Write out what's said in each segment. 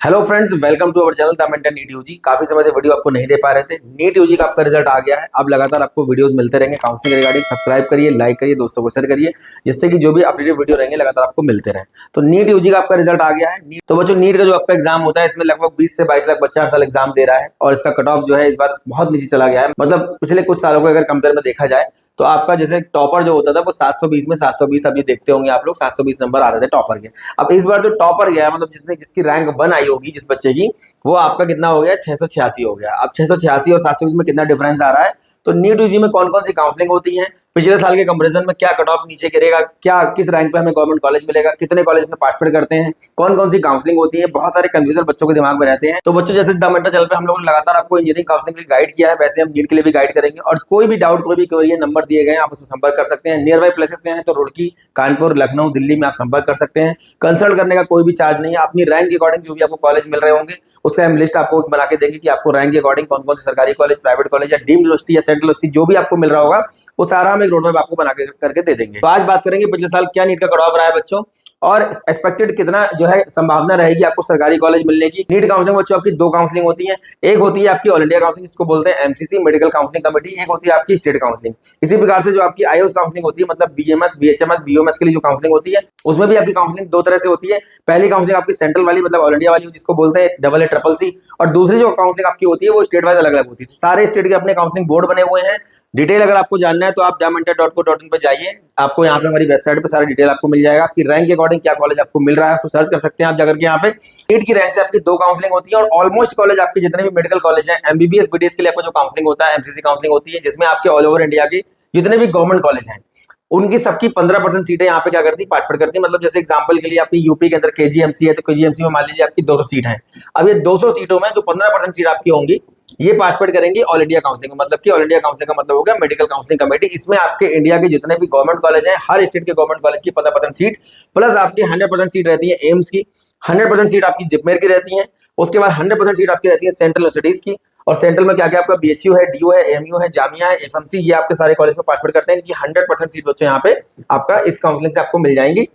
Hello friends, welcome to our channel the mentor NEET UG. काफी समय से video आपको नहीं दे पा रहे थे। नीट यूजी का आपका रिजल्ट आ गया है। अब लगातार आपको वीडियोस मिलते रहेंगे काउंसलिंग रिगार्डिंग। सब्सक्राइब करिए, लाइक करिए, दोस्तों को शेयर करिए, जिससे कि जो भी अपडेटेड वीडियो रहेंगे लगातार आपको मिलते रहे। तो नीट यूजी का आपका रिजल्ट आ गया है। तो बच्चों, नीट का जो आपका एग्जाम होता है, इसमें लगभग 20 से 22 लाख बच्चा हर साल एग्जाम दे रहा है और इसका कट ऑफ जो है इस बार बहुत नीचे चला गया है। मतलब पिछले कुछ सालों को अगर कंपेयर में देखा जाए तो आपका जैसे टॉपर जो होता था वो 720 में 720, अभी देखते होंगे आप लोग 720 नंबर आ रहे थे टॉपर के। अब इस बार जो टॉपर गया, मतलब जिसकी रैंक 1 आई होगी जिस बच्चे की, वो आपका कितना हो गया, 686 हो गया। अब 686 और 720 में कितना डिफरेंस आ रहा है। तो नीट यूजी में कौन कौन सी काउंसलिंग होती है, पिछले साल के कंपैरिजन में क्या कट ऑफ नीचे गिरेगा, क्या किस रैंक पे हमें गवर्नमेंट कॉलेज मिलेगा, कितने कॉलेज में पार्टिसिपेट करते हैं, कौन कौन सी काउंसलिंग होती है, बहुत सारे कंफ्यूजन बच्चों के दिमाग में रहते हैं। तो बच्चों, जैसे द मेंटर चैनल पे हम लोगों ने लगातार आपको इंजीनियरिंग काउंसलिंग के लिए गाइड किया है, वैसे हम नीट के लिए भी गाइड करेंगे। और कोई भी डाउट, कोई भी क्वेरी है, नंबर दिए गए हैं, आप उसमें संपर्क कर सकते हैं। नियर बाई प्लेसेस से हैं तो रुड़की, कानपुर, लखनऊ, दिल्ली में आप संपर्क कर सकते हैं। कंसल्ट करने का कोई भी चार्ज नहीं है। अपनी रैंक के अकॉर्डिंग जो भी आपको कॉलेज मिल रहे होंगे उसका हम लिस्ट आपको बना के देंगे कि आपको रैंक के अकॉर्डिंग कौन कौन से सरकारी कॉलेज, प्राइवेट कॉलेज या डीम्ड यूनिवर्सिटी या सेंट्रल यूनिवर्सिटी जो भी आपको मिल रहा होगा वो सारा हम एक रोड मैप आपको बना के करके दे देंगे। तो आज बात करेंगे पिछले साल क्या नीट का कट ऑफ रहा है बच्चों, और एक्सपेक्टेड कितना जो है संभावना रहेगी आपको सरकारी कॉलेज मिलने की। नीट काउंसलिंग बच्चों आपकी दो काउंसलिंग होती है। एक होती है आपकी ऑल इंडिया काउंसलिंग, जिसको बोलते हैं एमसीसी, मेडिकल काउंसलिंग कमेटी। एक होती है आपकी स्टेट काउंसलिंग। इसी प्रकार से जो आपकी आईओएस काउंसलिंग होती है, मतलब बीएमएस, बीएचएमएस, बीओएमएस के लिए जो काउंसलिंग होती है, उसमें भी आपकी काउंसलिंग दो तरह से होती है। पहली काउंसलिंग आपकी सेंट्रल वाली, मतलब ऑल इंडिया वाली, जिसको बोलते हैं डबल ए ट्रिपल सी। और दूसरी जो काउंसलिंग आपकी होती है वो स्टेट वाइज अलग अलग होती है। सारे स्टेट के अपने काउंसलिंग बोर्ड बने हुए हैं। डिटेल अगर आपको जानना है तो आप damentor.co.in पे जाइए, आपको यहाँ पे हमारी वेबसाइट पे सारा डिटेल आपको मिल जाएगा कि रैंक के अकॉर्डिंग क्या कॉलेज आपको मिल रहा है, उसको सर्च कर सकते हैं आप जाकर के। यहाँ पे नीट की रैंक से आपकी दो काउंसलिंग होती है और ऑलमोस्ट कॉलेज आपके जितने भी मेडिकल कॉलेज हैं, एमबीबीएस, बीडीएस के लिए आपको जो काउंसलिंग होता है एमसीसी काउंसलिंग होती है, जिसमें आपके ऑल ओवर इंडिया के जितने भी गवर्नमेंट कॉलेज हैं उनकी सबकी 15% सीटें यहाँ पे क्या करती है, पार्टिसिपेट करती है। मतलब जैसे एग्जांपल के लिए आपकी यूपी के अंदर केजीएमसी है तो केजीएमसी में मान लीजिए आपकी 200 सीट है। अब ये 200 सीटों में जो 15% सीट आपकी होंगी ये पार्टिसिपेट करेंगे ऑल इंडिया काउंसलिंग में। मतलब कि ऑल इंडिया काउंसलिंग का मतलब हो गया मेडिकल काउंसलिंग कमेटी। इसमें आपके इंडिया के जितने भी गवर्नमेंट कॉलेज हैं, हर स्टेट के गवर्नमेंट कॉलेज की 15% सीट प्लस आपकी 100% सीट रहती है एम्स की, 100% सीट आपकी जिपमेर की रहती है। उसके बाद 100% सीट आपकी रहती है सेंट्रल यूनिवर्सिटीज की। और सेंट्रल में क्या क्या आपका बीएचयू है, डीयू है, एमयू है, जामिया है, एफएमसी, ये आपके सारे कॉलेज में पार्टिसिपेट करते हैं कि 100% सीट बच्चों यहाँ पे आपका इस काउंसलिंग से आपको मिल जाएंगी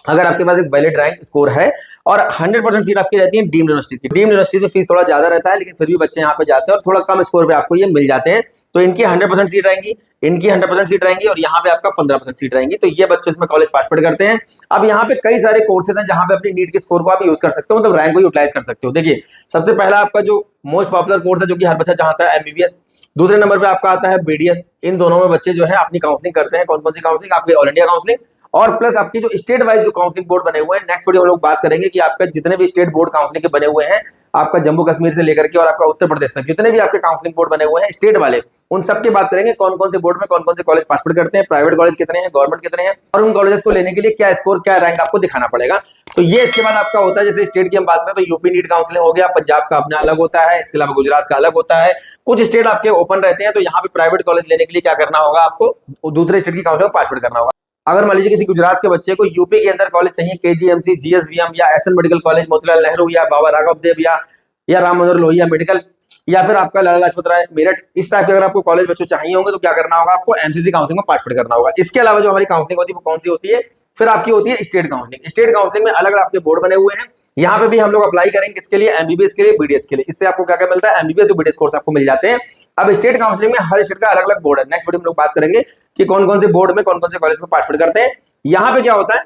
अगर आपके पास एक वैलिड रैंक स्कोर है। और 100% सीट आपकी रहती है डीम्ड यूनिवर्सिटी की। डीम्ड यूनिवर्सिटी में फीस थोड़ा ज्यादा रहता है, लेकिन फिर भी बच्चे यहाँ पे जाते हैं और थोड़ा कम स्कोर पे आपको ये मिल जाते हैं। तो इनकी 100% सीट रहेंगी, इनकी 100% सीट रहेंगी और यहाँ पे आपका 15% सीट रहेंगी। तो ये बच्चे इसमें कॉलेज पार्टिसिपेट करते हैं। अब यहाँ पे कई सारे कोर्सेज हैं जहां पे अपनी नीट के स्कोर को आप यूज कर सकते हो, मतलब रैंक को यूटिलाइज कर सकते हो। देखिए, सबसे पहला आपका जो मोस्ट पॉपुलर कोर्स है जो कि हर बच्चा चाहता है, एमबीबीएस। दूसरे नंबर पे आपका आता है बीडीएस। इन दोनों में बच्चे जो है अपनी काउंसलिंग करते हैं। कौन कौन सी काउंसलिंग, आपकी ऑल इंडिया काउंसलिंग और प्लस आपकी जो स्टेट वाइज जो काउंसलिंग बोर्ड बने हुए हैं। नेक्स्ट वीडियो हम लोग बात करेंगे कि आपका जितने भी स्टेट बोर्ड काउंसलिंग के बने हुए हैं, आपका जम्मू कश्मीर से लेकर के और आपका उत्तर प्रदेश तक जितने भी आपके काउंसलिंग बोर्ड बने हुए हैं स्टेट वाले, उन सब की बात करेंगे। कौन कौन से बोर्ड में कौन कौन से कॉलेज पार्टिसिपेट करते हैं, प्राइवेट कॉलेज कितने हैं, गवर्नमेंट कितने हैं, और उन कॉलेजेस को लेने के लिए क्या स्कोर, क्या रैंक आपको दिखाना पड़ेगा। तो ये इसके बाद आपका होता है, जैसे स्टेट की हम बात करें तो यूपी नीट काउंसलिंग हो गया, पंजाब का अपना अलग होता है, इसके अलावा गुजरात का अलग होता है। कुछ स्टेट आपके ओपन रहते हैं, तो यहाँ पे प्राइवेट कॉलेज लेने के लिए क्या करना होगा, आपको दूसरे स्टेट की काउंसलिंग में पार्टिसिपेट करना होगा। अगर मान लीजिए किसी गुजरात के बच्चे को यूपी के अंदर कॉलेज चाहिए, केजीएमसी, जीएसवीएम या SN medical college, Motilal Nehru या बाबा राघव देव या राम मनोहर लोहिया मेडिकल, या फिर आपका लाला लाजपत राय मेरठ, इस टाइप के अगर आपको कॉलेज बच्चों चाहिए होंगे तो क्या करना होगा, आपको एमसीसी काउंसलिंग में पार्टिसिपेट करना होगा। इसके अलावा जो हमारी काउंसलिंग होती है वो कौन सी होती है, फिर आपकी होती है स्टेट काउंसलिंग। स्टेट काउंसलिंग में अलग अलग आपके बोर्ड बने हुए हैं। यहाँ पे भी हम लोग अप्लाई करेंगे किसके लिए, एमबीबीएस के लिए, बीडीएस के लिए। इससे आपको क्या क्या मिलता है, एमबीबीएस और बीडीएस कोर्स आपको मिल जाते हैं। अब स्टेट काउंसलिंग में हर स्टेट का अलग अलग बोर्ड है। नेक्स्ट वीडियो में लोग बात करेंगे कि कौन कौन से बोर्ड में कौन कौन से कॉलेज में पार्टिसिपेट करते हैं। यहाँ पे क्या होता है,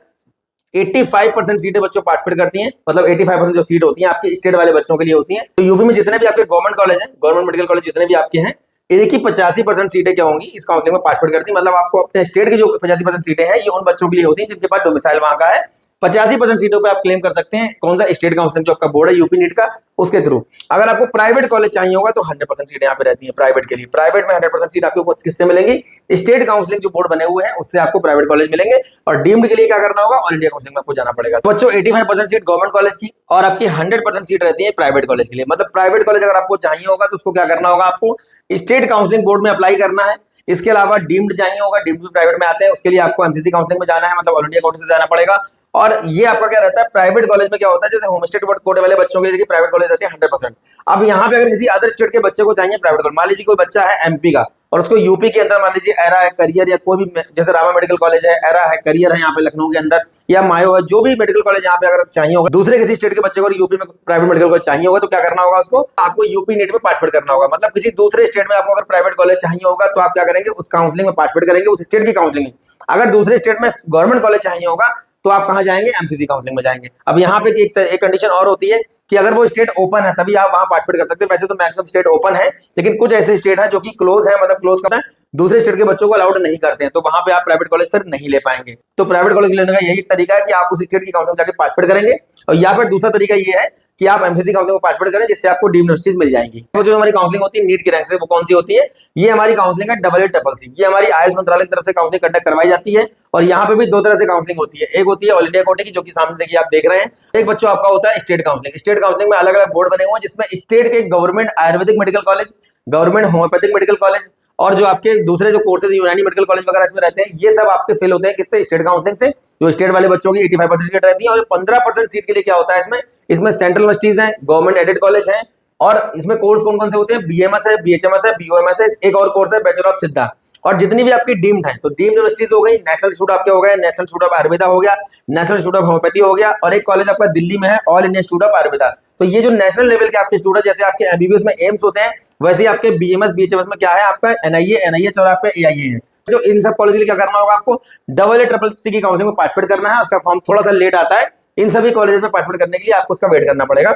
85% सीटें बच्चों पार्टिसिपेट करती हैं, मतलब 85% जो सीट होती हैं आपके स्टेट वाले बच्चों के लिए होती हैं। तो यूपी में जितने भी आपके गवर्नमेंट कॉलेज हैं, गवर्नमेंट मेडिकल कॉलेज जितने भी आपके हैं, इनकी 85% सीटें क्या होंगी, इस काउंसलिंग में पार्टिसिपेट करती है। मतलब आपको अपने स्टेट की जो 85% सीटें हैं ये उन बच्चों के लिए होती हैं जिनके पास डोमिसाइल वहां का है। 85% सीटों पे आप क्लेम कर सकते हैं कौन सा, स्टेट काउंसलिंग जो आपका बोर्ड है यूपी नीट का, उसके थ्रू। अगर आपको प्राइवेट कॉलेज चाहिए होगा तो 100% सीटें यहाँ पे रहती हैं प्राइवेट के लिए। प्राइवेट में 100% सीट आपको किससे मिलेंगी, स्टेट काउंसलिंग जो बोर्ड बने हुए हैं उससे आपको प्राइवेट कॉलेज मिलेंगे। और डीम्ड के लिए क्या करना होगा, ऑल इंडिया काउंसलिंग में आपको जाना पड़ेगा। तो बच्चों, 85% सीट गवर्नमेंट कॉलेज की और आपकी 100% सीट रहती है प्राइवेट कॉलेज के लिए। मतलब प्राइवेट कॉलेज अगर आपको चाहिए होगा तो उसको क्या करना होगा, आपको स्टेट काउंसलिंग बोर्ड में अप्लाई करना है। इसके अलावा डीम्ड चाहिए होगा, डीम्ड भी प्राइवेट में आते हैं, उसके लिए आपको एमसीसी काउंसलिंग में जाना है, मतलब ऑल इंडिया काउंसलिंग से जाना पड़ेगा। और ये आपका क्या रहता है, प्राइवेट कॉलेज में क्या होता है, जैसे होम स्टेट कोटे वाले बच्चों के लिए प्राइवेट कॉलेज रहते हैं 100%। अब यहाँ पे अगर किसी अदर स्टेट के बच्चे को चाहिए प्राइवेट कॉलेज, मान लीजिए कोई बच्चा है एमपी का और उसको यूपी के अंदर मान लीजिए एरा है, करियर या कोई भी, जैसे रामा मेडिकल कॉलेज है, एरा है, करियर है यहाँ पे लखनऊ के अंदर, या मायो है, जो भी मेडिकल कॉलेज यहाँ पे अगर चाहिए होगा दूसरे किसी स्टेट के बच्चे को यूपी में प्राइवेट मेडिकल कॉलेज चाहिए होगा तो क्या करना होगा, उसको आपको यूपी नीट में पार्टिसिपेट करना होगा। मतलब किसी दूसरे स्टेट में आपको अगर प्राइवेट कॉलेज चाहिए होगा तो आप क्या करेंगे, उस काउंसलिंग में पार्टिसिपेट करेंगे, उस स्टेट की काउंसलिंग में। अगर दूसरे स्टेट में गवर्नमेंट कॉलेज चाहिए होगा तो आप कहां जाएंगे, एमसीसी काउंसलिंग में जाएंगे। अब यहाँ पे एक कंडीशन और होती है कि अगर वो स्टेट ओपन है तभी आप वहां पार्टिसिपेट कर सकते हैं। वैसे तो मैक्सिमम स्टेट ओपन है, लेकिन कुछ ऐसे स्टेट हैं जो कि क्लोज है, मतलब क्लोज करना है, दूसरे स्टेट के बच्चों को अलाउड नहीं करते हैं, तो वहां पे आप प्राइवेट कॉलेज फिर नहीं ले पाएंगे। तो प्राइवेट कॉलेज लेने का यही तरीका है कि आप उस स्टेट की काउंसलिंग में जाकर पार्टिसिपेट करेंगे। और यहाँ पर दूसरा तरीका ये है कि आप एमसीसी काउंसलिंग में पार्टिसिपेट करें, जिससे आपको डीम्ड यूनिवर्सिटीज मिल जाएंगी। तो जो हमारी काउंसलिंग होती है नीट की रैंक से, वो कौन सी होती है, ये हमारी काउंसलिंग है AA-CCC। ये हमारी आयुष मंत्रालय की तरफ से काउंसलिंग कंडक्ट करवाई जाती है। और यहाँ पे भी दो तरह से काउंसलिंग होती है, एक होती है ऑल इंडिया कोटे की, जो कि सामने देखिए आप देख रहे हैं, एक बच्चों आपका होता है स्टेट काउंसलिंग। स्टेट काउंसलिंग में अलग अलग बोर्ड बने हुए हैं, जिसमें स्टेट के government Ayurvedic medical college, government homeopathic medical college और जो आपके दूसरे जो कोर्सेज यूनानी मेडिकल कॉलेज वगैरह इसमें रहते हैं, ये सब आपके फिल होते हैं किससे, स्टेट काउंसलिंग से। जो स्टेट वाले बच्चों की 85% सीट रहती है, और 15% सीट के लिए क्या होता है इसमें सेंट्रल यूनिवर्सिटीज हैं, गवर्नमेंट एडेड कॉलेज हैं, और इसमें कोर्स कौन कौन से होते हैं, बीएमएस है, बीएचएमएस है, बीओएमएस है, एक और कोर्स है बैचलर ऑफ सिद्धा। और जितनी भी आपकी डीम्ड है, तो डीम्ड यूनिवर्सिटीज हो गई, नेशनल इंस्टीट्यूट आपके हो गए, नेशनल इंस्टीट्यूट ऑफ आयुर्वेदा हो गया, नेशनल इंस्टीट्यूट ऑफ होम्योपैथी हो गया, और एक कॉलेज आपका दिल्ली में है, all India institute of Ayurveda. तो ये जो नेशनल लेवल के आपके इंस्टीट्यूट है, जैसे आपके एमबीबीएस में एम्स होते हैं, वैसे ही आपके बीएमएस बीएचएमएस में क्या है, आपका एनआईए, एनआईएच और आपका एआईए है। जो इन सब कॉलेज के लिए क्या करना होगा, आपको AA-CCC की काउंसलिंग में पार्टिसिपेट करना है। उसका फॉर्म थोड़ा सा लेट आता है, इन सभी कॉलेज में पार्टिसिपेट करने के लिए आपको उसका वेट करना पड़ेगा।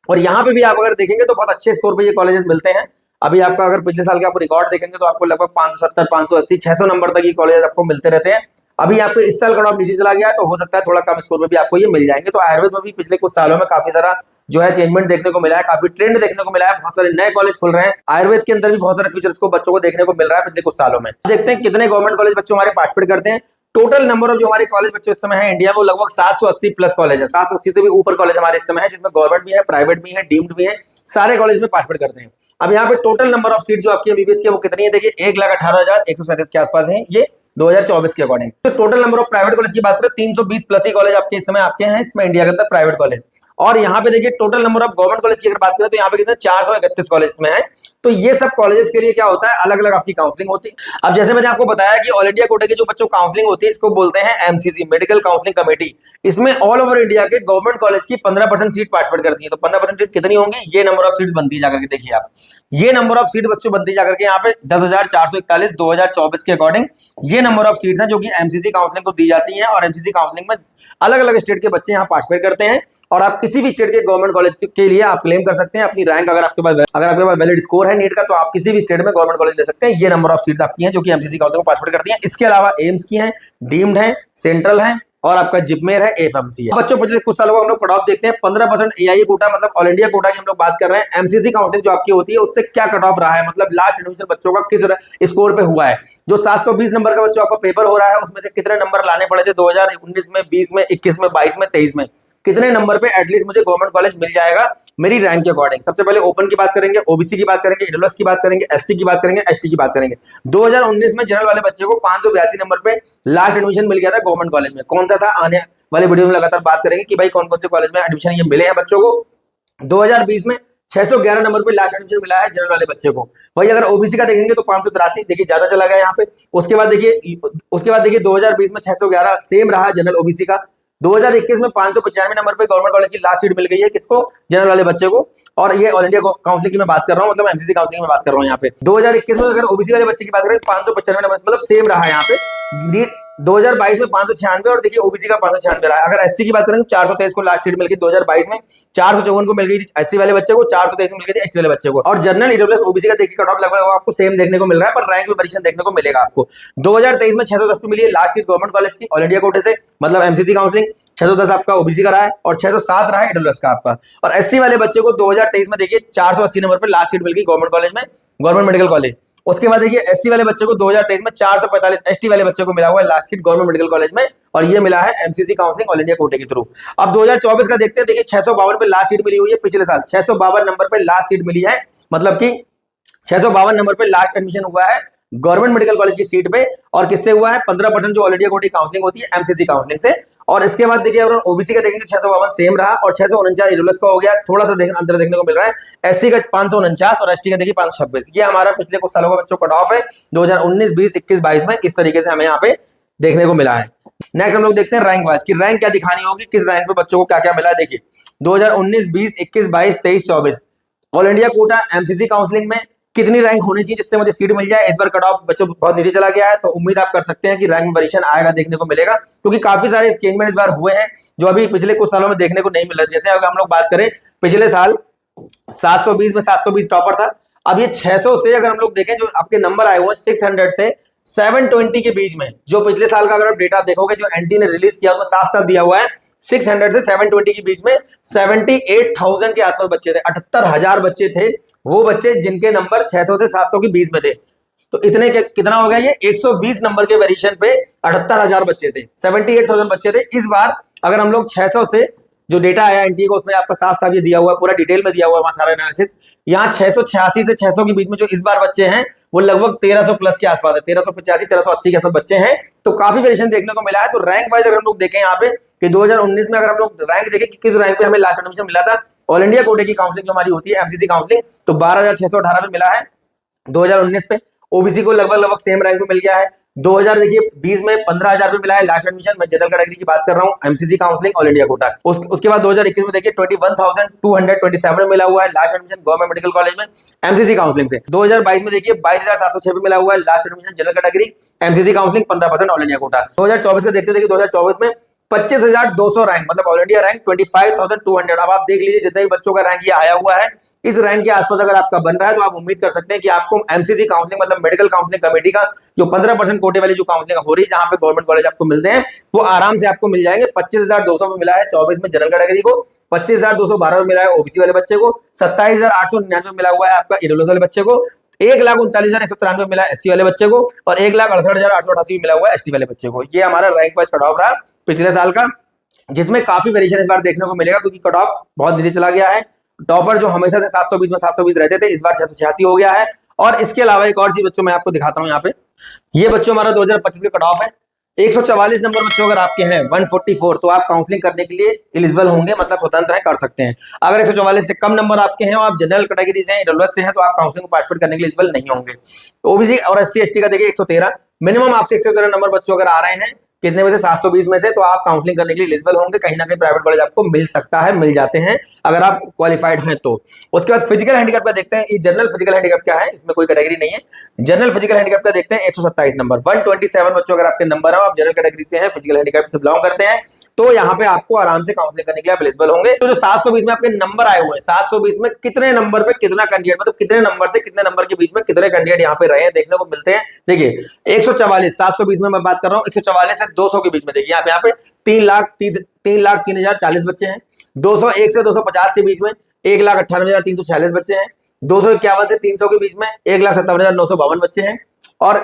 और यहाँ पे भी आप अगर देखेंगे तो बहुत अच्छे स्कोर पे ये कॉलेजेस मिलते हैं। अभी आपका अगर पिछले साल का आप रिकॉर्ड देखेंगे तो आपको लगभग 570, 580, 600 नंबर तक ये कॉलेज आपको मिलते रहते हैं। अभी आपको इस साल कट ऑफ नीचे चला गया है, तो हो सकता है थोड़ा कम स्कोर में भी आपको ये मिल जाएंगे। तो आयुर्वेद में भी पिछले कुछ सालों में काफी सारा जो है चेंजमेंट देखने को मिला है, काफी ट्रेंड देखने को मिला है, बहुत सारे नए कॉलेज खुल रहे हैं। आयुर्वेद के अंदर भी बहुत सारे फीचर्स को बच्चों को देखने को मिल रहा है पिछले कुछ सालों में। देखते हैं कितने गवर्नमेंट कॉलेज बच्चों हमारे पार्टिसिपेट करते हैं। टोटल नंबर ऑफ जो हमारे कॉलेज बच्चे इस समय है इंडिया में, वो लगभग 780 प्लस कॉलेज है। 780 से भी ऊपर कॉलेज हमारे इस समय है, जिसमें गवर्नमेंट भी है, प्राइवेट भी है, डीम्ड भी है, सारे कॉलेज में पार्टिसिपेट करते हैं। अब यहाँ पे टोटल नंबर ऑफ सीट जो आपकी एमबीबीएस की वो कितनी है, देखिए 1,18,137 के आसपास है, ये 2024 के अकॉर्डिंग। तो total number of private college की बात करें 320 प्लस ही कॉलेज आपके इस समय आपके हैं इसमें इंडिया के अंदर प्राइवेट कॉलेज। और यहाँ पे देखिए total number of government college की अगर बात करें तो यहाँ पे कितने 431 कॉलेज में है। तो ये सब कॉलेजेस के लिए क्या होता है, अलग अलग आपकी काउंसलिंग होती है। अब जैसे मैंने आपको बताया कि ऑल इंडिया कोटे की जो बच्चों काउंसलिंग होती है, इसको बोलते हैं एमसीसी, मेडिकल काउंसलिंग कमेटी। इसमें ऑल ओवर इंडिया के गवर्नमेंट कॉलेज की 15% सीट पार्टिसिपेट करती है। तो 15% सीट कितनी होंगी, ये नंबर ऑफ सीट्स बनती है जाकर के देखिए आप, ये नंबर ऑफ सीट बच्चों बनती जाकर के यहाँ पे 10,441 2024 के अकॉर्डिंग ये नंबर ऑफ सीट्स हैं जो कि एमसीसी काउंसलिंग को दी जाती हैं। और एमसीसी काउंसलिंग में अलग अलग स्टेट के बच्चे यहाँ पार्टिसिपेट करते हैं, और आप किसी भी स्टेट के गवर्नमेंट कॉलेज के लिए आप क्लेम कर सकते हैं अपनी रैंक। अगर आपके पास वैलिड स्कोर है नीट का, तो आप किसी भी स्टेट में गवर्नमेंट कॉलेज ले सकते हैं। ये नंबर ऑफ सीट्स आपकी हैं जो कि एमसीसी काउंसलिंग में पार्टिसिपेट करती हैं। इसके अलावा एम्स की हैं, डीम्ड है, सेंट्रल है, और आपका जिपमेर है, एफएमसी है। बच्चों पिछले कुछ सालों को हम लोग कट ऑफ देखते हैं। 15% एआईए कोटा मतलब ऑल इंडिया कोटा की हम लोग बात कर रहे हैं। एमसीसी काउंसलिंग जो आपकी होती है उससे क्या कट ऑफ रहा है, मतलब लास्ट एडमिशन बच्चों का किस स्कोर पे हुआ है। जो 720 नंबर का बच्चों आपका पेपर हो रहा है, उसमें से कितने नंबर लाने पड़े थे 2019 में, 20 में, 21 में, 22 में, 23 में, कितने नंबर पे एटलीस्ट मुझे गवर्नमेंट कॉलेज मिल जाएगा मेरी रैंक के अकॉर्डिंग। सबसे पहले ओपन की बात करेंगे, ओबीसी की बात करेंगे, ईडब्ल्यूएस की बात करेंगे, एससी की बात करेंगे, एसटी की बात करेंगे। 2019 में जनरल वाले बच्चे को 582 नंबर पे लास्ट एडमिशन मिल गया था गवर्नमेंट कॉलेज में। कौन सा था, आने वाले वीडियो में लगातार बात करेंगे कि भाई कौन कौन से कॉलेज में एडमिशन ये मिले हैं बच्चों को। 2020 में 611 नंबर पे लास्ट एडमिशन मिला है जनरल वाले बच्चे को। वही अगर ओबीसी का देखेंगे तो 583, देखिए ज्यादा चला गया यहाँ पे। उसके बाद देखिए 2020 में 611 सेम रहा जनरल ओबीसी का। 2021 में 595 नंबर पे गवर्नमेंट कॉलेज की लास्ट सीट मिल गई है किसको, जनरल वाले बच्चे को। और ये ऑल इंडिया काउंसलिंग की मैं बात कर रहा हूँ, मतलब एमसीसी काउंसलिंग में बात कर रहा हूँ यहाँ पे। 2021 में अगर ओबीसी वाले बच्चे की बात करें 595 नंबर, मतलब सेम रहा है यहाँ पे। 2022 में 596 और देखिए ओबीसी का 596 रहा है। अगर एससी की बात करें तो 423 को लास्ट सीट मिल गई 2022 में, 454 को मिल गई एससी वाले बच्चे को, 423 में मिल गई एसटी वाले बच्चे को। और जनरल ईडब्ल्यूएस ओबीसी का देखिए कट ऑफ लगभग आपको सेम देखने को मिल रहा है, पर रैंक में वेरिएशन देखने को मिलेगा आपको। 2023 में 610 पे मिली है लास्ट सीट गवर्नमेंट कॉलेज की ऑल इंडिया कोटे से, मतलब एमसीसी काउंसलिंग। 610 आपका ओबीसी का रहा है और 607 रहा है ईडब्ल्यूएस का आपका। और एससी वाले बच्चे को 2023 में देखिए 480 नंबर पर लास्ट सीट मिल गई गवर्नमेंट कॉलेज में, गवर्नमेंट मेडिकल कॉलेज। उसके बाद देखिए एससी वाले बच्चे को 2023 में 445, एसटी वाले बच्चे को मिला हुआ है last seat government medical college में, और ये मिला है एमसीसी काउंसलिंग ऑल इंडिया कोटे के थ्रू। अब 2024 का देखते हैं, देखिए 652 पे लास्ट सीट मिली हुई है पिछले साल, 652 नंबर पे लास्ट सीट मिली है, मतलब कि 652 नंबर पे लास्ट एडमिशन हुआ है गवर्नमेंट मेडिकल कॉलेज की सीट पे। और किससे हुआ है? 15% जो ऑल इंडिया कोटी काउंसलिंग होती है एमसीसी काउंसलिंग से। और इसके बाद देखिए अगर ओबीसी का देखेंगे 652 सेम रहा और 649 ईडब्ल्यूएस का हो गया, थोड़ा सा अंतर देखने को मिल रहा है। एससी का 549 और एसटी का देखिए 526। ये हमारा पिछले कुछ सालों का बच्चों कट ऑफ है 2019, 20, 21, 22 में इस तरीके से हमें यहाँ पे देखने को मिला है। नेक्स्ट हम लोग देखते हैं रैंक वाइज की रैंक क्या दिखानी होगी, किस रैंक पे बच्चों को क्या क्या मिला है। देखिए 2019, 20, 21, 22, 23, 24 all India quota MCC counselling में कितनी रैंक होनी चाहिए जिससे मुझे सीट मिल जाए। इस बार कट ऑफ बच्चों बहुत नीचे चला गया है, तो उम्मीद आप कर सकते हैं कि रैंक में वेरिएशन आएगा, देखने को मिलेगा, क्योंकि काफी सारे चेंजमेंट इस बार हुए हैं जो अभी पिछले कुछ सालों में देखने को नहीं मिला। जैसे अगर हम लोग बात करें पिछले साल 720 में 720 टॉपर था। अब ये 600 से अगर हम लोग देखें जो आपके नंबर आए हुए हैं 600 से 720 के बीच में, जो पिछले साल का अगर आप डेटा देखोगे जो एनटी ने रिलीज किया उसमें साफ साफ दिया हुआ है 600 से 720 के बीच में 78,000 के आसपास बच्चे थे। 78,000 बच्चे थे वो बच्चे जिनके नंबर 600 से 700 के बीच में थे। तो इतने कितना हो गया ये 120 नंबर के वेरिएशन पे 78,000 बच्चे थे, 78,000 बच्चे थे। इस बार अगर हम लोग 600 से जो डेटा आया एनटीए को उसमें आपका साफ साफ ये दिया हुआ है, पूरा डिटेल में दिया हुआ है वहां सारा एनालिसिस। यहाँ 686 से 600 के बीच में जो इस बार बच्चे हैं वो लगभग 1300 प्लस के आसपास है, 1385, 1380 के सब बच्चे हैं। तो काफी वेरिएशन देखने को मिला है। तो रैंक वाइज अगर हम लोग देखें यहाँ पे कि 2019 में अगर हम लोग रैंक देखें कि किस रैंक पे हमें लास्ट एडमिशन मिला था ऑल इंडिया कोटे की काउंसलिंग जो हमारी होती है एमसीसी काउंसलिंग, तो 12,618 पे मिला है 2019 पे। ओबीसी को लगभग सेम रैंक पे मिल गया है। 2000 देखिए 20 में 15,000 पे मिला है लास्ट एडमिशन। मैं जनरल कैटेगरी की बात कर रहा हूँ, MCC counselling all India quota. उसके बाद 2021 में देखिए 21,227 में मिला हुआ है last admission government medical college में एमसीसी काउंसलिंग से। 2022 में देखिए 22,706 पे मिला हुआ है last admission general category MCC counselling 15% all India quota. 2024 का देखते देखिए 2024 में 25,200 रैंक मतलब ऑल इंडिया रैंक 25,200। अब आप देख लीजिए जितने भी बच्चों का रैंक ये आया हुआ है इस रैंक के आसपास अगर आपका बन रहा है तो आप उम्मीद कर सकते हैं कि आपको एमसीसी काउंसलिंग मतलब मेडिकल काउंसलिंग कमेटी का जो 15% कोटे वाली जो काउंसलिंग हो रही है जहां पे गवर्नमेंट कॉलेज आपको मिलते हैं वो आराम से आपको मिल जाएंगे। 25,200 में मिला है 24 में जनरल कैटेगरी को, 25,212 में मिला है ओबीसी वाले बच्चे को, 27,899 मिला हुआ है आपका ईडब्ल्यूएस वाले बच्चे को, 1,39,193 मिला एससी वाले बच्चे को और 1,68,888 मिला हुआ एसटी वाले बच्चे को। ये हमारा रैंक वाइज कट ऑफ रहा पिछले साल का, जिसमें काफी वेरिएशन इस बार देखने को मिलेगा क्योंकि कट ऑफ बहुत नीचे चला गया है। टॉपर जो हमेशा से 720 में 720 रहते थे इस बार 686 हो गया है। और इसके अलावा एक और चीज बच्चों मैं आपको दिखाता हूं यहाँ पे, ये बच्चों हमारा 2025 का कट ऑफ है 144 नंबर बच्चों अगर आपके हैं 144 तो आप काउंसलिंग करने के लिए एलिजिबल होंगे, मतलब स्वतंत्र है, कर सकते हैं। अगर 144 से कम नंबर आपके हैं और आप जनरल कैटेगरी से हैं ईडब्ल्यूएस से हैं तो आप काउंसलिंग में पार्टिसिपेट करने के लिए एलिजिबल नहीं होंगे। ओबीसी और एससी एसटी का देखिए 113 मिनिमम आपसे 113 नंबर बच्चों अगर आ रहे हैं कितने में से 720 में से तो आप काउंसलिंग करने के लिए एलिजिबल होंगे। कहीं ना कहीं प्राइवेट कॉलेज आपको मिल सकता है, मिल जाते हैं अगर आप क्वालिफाइड हैं तो। उसके बाद फिजिकल हैंडीकैप का देखते हैं, ये जनरल फिजिकल हैंडीकैप क्या है, इसमें कोई कैटेगरी नहीं है। जनरल फिजिकल हैंडीकैप का देखते हैं 127 नंबर 127 बच्चों अगर आपके नंबर है आप जनरल कैटेगरी से हैं फिजिकल हैंडीकैप से बिलोंग करते हैं तो यहाँ पे आपको आराम से काउंसलिंग करने के लिए आप एलिजिबल होंगे। तो जो 720 में आपके नंबर आए हुए हैं 720 में कितने नंबर पे कितना कैंडिडेट मतलब कितने नंबर से कितने नंबर के बीच में कितने कैंडिडेट यहाँ पे रहे हैं देखने को मिलते हैं। देखिए 144 720 में मैं बात कर रहा हूँ 144 से 200 के बीच में देखिए यहाँ पे 3,03,040 बच्चे हैं। 201 से 250 के बीच में 1,98,346 बच्चे हैं। 251 से 300 के बीच में 1,57,952 बच्चे हैं और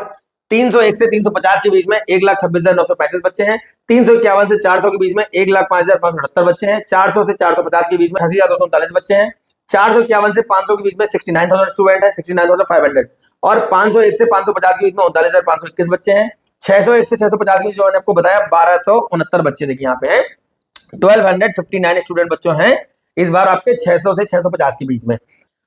301 से 350 के बीच में 1,26,935 बच्चे हैं। 351 से 400 के बीच में 1,05,578 बच्चे हैं। 400 से 450 के बीच में 80,239 बच्चे हैं। 451 से 500 के बीच में 69,000 स्टूडेंट है 69,500 और 501 से 550 के बीच में 39,521 बच्चे हैं। 601 से 650 के बीच जो मैंने आपको बताया 1,269 बच्चे देखिए यहाँ पे हैं। 1,259 स्टूडेंट बच्चों हैं इस बार आपके 600 से 650 के बीच में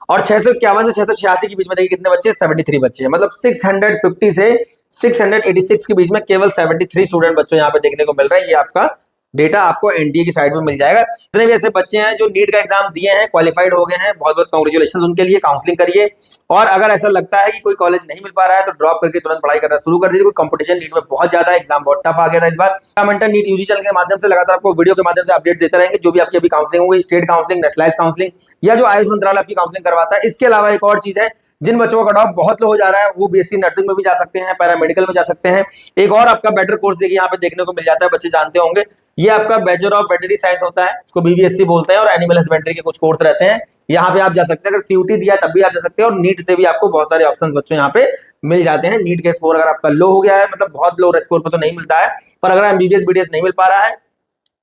और 651 से 686 के बीच में देखिए कितने बच्चे 73 बच्चे हैं। मतलब 650 से 686 के बीच में केवल 73 स्टूडेंट बच्चों यहाँ पे देखने को मिल रहा है। ये आपका डेटा आपको एनटीए की साइड में मिल जाएगा। जितने भी ऐसे बच्चे हैं जो नीट का एग्जाम दिए हैं क्वालिफाइड हो गए हैं बहुत बहुत कांग्रेचुलेशन उनके लिए। काउंसलिंग करिए और अगर ऐसा लगता है कि कोई कॉलेज नहीं मिल पा रहा है तो ड्रॉप करके तुरंत पढ़ाई करना शुरू कर दीजिए। कोई कंपटीशन नीट में बहुत ज्यादा एग्जाम बहुत टफ आ गया था इस बार। मेंटर नीट यूजी चैनल के माध्यम से लगातार आपको वीडियो के माध्यम से अपडेट देते रहेंगे जो भी आपकी अभी काउंसलिंग होगी, स्टेट काउंसलिंग, नेशनलाइज काउंसलिंग या जो आयुष मंत्रालय आपकी काउंसलिंग करवाता है। इसके अलावा एक और चीज है, जिन बच्चों का कट ऑफ बहुत लो हो जा रहा है वो बीएससी नर्सिंग में भी जा सकते हैं, पैरामेडिकल में जा सकते हैं। एक और आपका बेटर कोर्स देखिए यहाँ पे देखने को मिल जाता है, बच्चे जानते होंगे, ये आपका बैचलर ऑफ वेटरनरी साइंस होता है, इसको बीबीएससी बोलते हैं और एनिमल हस्बेंड्री के कुछ कोर्स रहते हैं। यहाँ पे आप जा सकते हैं, अगर सीयूटी दिया तब भी आप जा सकते हैं और नीट से भी आपको बहुत सारे ऑप्शंस बच्चों यहाँ पे मिल जाते हैं। नीट के स्कोर अगर आपका लो हो गया है, मतलब बहुत लो स्कोर पर तो नहीं मिलता है, पर अगर एमबीबीएस बीडीएस नहीं मिल पा रहा है,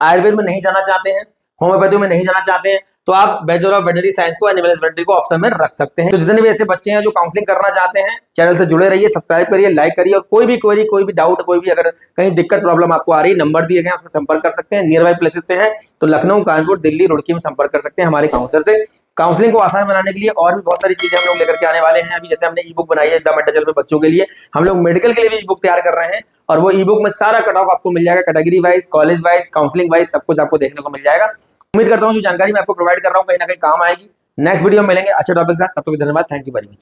आयुर्वेद में नहीं जाना चाहते हैं, होम्योपैथी में नहीं जाना चाहते हैं, तो आप बैचलर ऑफ वेटनरी साइंस को एनिमल हस्बेंड्री को ऑप्शन में रख सकते हैं। तो जितने भी ऐसे बच्चे हैं जो काउंसलिंग करना चाहते हैं, चैनल से जुड़े रहिए, सब्सक्राइब करिए, लाइक करिए, और कोई भी क्वेरी, कोई भी डाउट, कोई भी अगर कहीं दिक्कत प्रॉब्लम आपको आ रही है, नंबर दिए गए हैं, उसमें संपर्क कर सकते हैं। नियर बाई प्लेसेस से हैं तो लखनऊ, कानपुर, दिल्ली, रुड़की में संपर्क कर सकते हैं हमारे काउंसलर से। काउंसलिंग को आसान बनाने के लिए और भी बहुत सारी चीजें हम लोग लेकर के आने वाले हैं। अभी जैसे हमने ई बुक बनाई है द मेंटल पे बच्चों के लिए, हम लोग मेडिकल के लिए भी ई बुक तैयार कर रहे हैं, और वो ई बुक में सारा कट ऑफ आपको मिल जाएगा, category wise, college wise, counselling wise, सब कुछ आपको देखने को मिल जाएगा। उम्मीद करता हूँ जो जानकारी मैं आपको प्रोवाइड कर रहा हूँ कहीं ना कहीं काम आएगी। नेक्स्ट वीडियो में मिलेंगे अच्छे टॉपिक के साथ, तब तक धन्यवाद, थैंक यू वेरी मच।